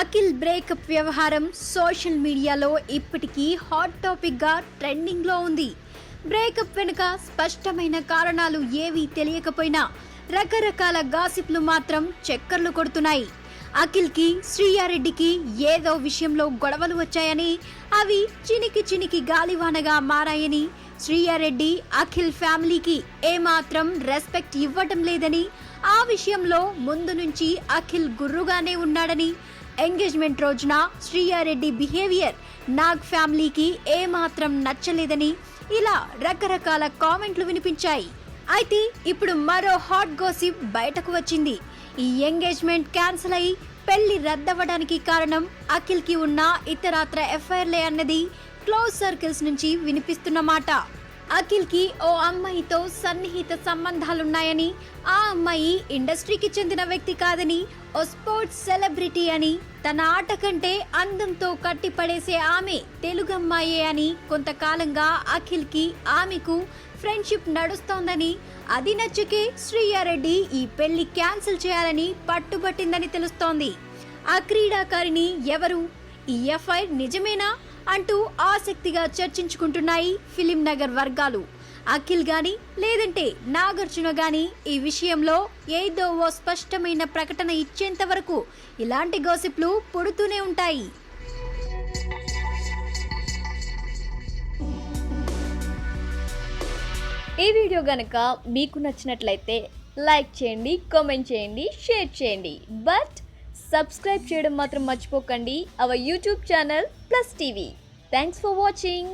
Akhil breakup వ్యవహారం social మీడియాలో ఇప్పటికీ హాట్ టాపిక్గా ట్రెండింగ్లో ఉంది. బ్రేకప్ వెనుక స్పష్టమైన కారణాలు ఏవీ తెలియకపోయినా రకరకాల గాసిప్లు మాత్రం చక్కర్లు కొడుతున్నాయి. అఖిల్కి శ్రీయారెడ్డికి ఏదో విషయంలో గొడవలు వచ్చాయని, అవి చినికి గాలివానగా మారాయని, శ్రీయారెడ్డి అఖిల్ ఫ్యామిలీకి ఏమాత్రం రెస్పెక్ట్ ఇవ్వటం లేదని, ఆ విషయంలో ముందు నుంచి అఖిల్ గుర్రుగానే ఉన్నాడని, ఎంగేజ్మెంట్ రోజున శ్రీయారెడ్డి బిహేవియర్ నాగ్ ఫ్యామిలీకి ఏమాత్రం నచ్చలేదని, ఇలా రకరకాల కామెంట్లు వినిపించాయి. అయితే ఇప్పుడు మరో హాట్ గోసిప్ బయటకు వచ్చింది. ఈ ఎంగేజ్మెంట్ క్యాన్సిల్ అయి పెళ్లి రద్దవడానికి కారణం అఖిల్ కి ఉన్న ఇతరత్ర ఎఫ్ఐఆర్లే అన్నది క్లోజ్ సర్కిల్స్ నుంచి వినిపిస్తున్న మాట. అఖిల్ కి ఓ అమ్మాయితో సన్నిహిత సంబంధాలున్నాయని, ఆ అమ్మాయి ఇండస్ట్రీకి చెందిన వ్యక్తి కాదని, ఓ స్పోర్ట్స్ సెలబ్రిటీ అని, తన ఆట కంటే అందంతో కట్టిపడేసే ఆమె తెలుగమ్మాయే అని, కొంతకాలంగా అఖిల్ కి ఆమెకు ఫ్రెండ్షిప్ నడుస్తోందని, అది నచ్చకే శ్రీయారెడ్డి ఈ పెళ్లి క్యాన్సిల్ చేయాలని పట్టుబట్టిందని తెలుస్తోంది. ఆ క్రీడాకారిణి ఎవరు? ఈ ఎఫ్ఐఆర్ నిజమేనా అంటూ ఆసక్తిగా చర్చించుకుంటున్నాయి ఫిలిం నగర్ వర్గాలు. అఖిల్ గాని లేదంటే నాగార్జున గాని ఈ విషయంలో ఏదో ఓ స్పష్టమైన ప్రకటన ఇచ్చేంత వరకు ఇలాంటి గాసిప్లు పుడుతూనే ఉంటాయి. ఈ వీడియో గనక మీకు నచ్చినట్లయితే లైక్ చేయండి, కామెంట్ చేయండి, షేర్ చేయండి. బట్ సబ్స్క్రైబ్ చేయడం మాత్రం మర్చిపోకండి our YouTube channel plus TV. Thanks for watching.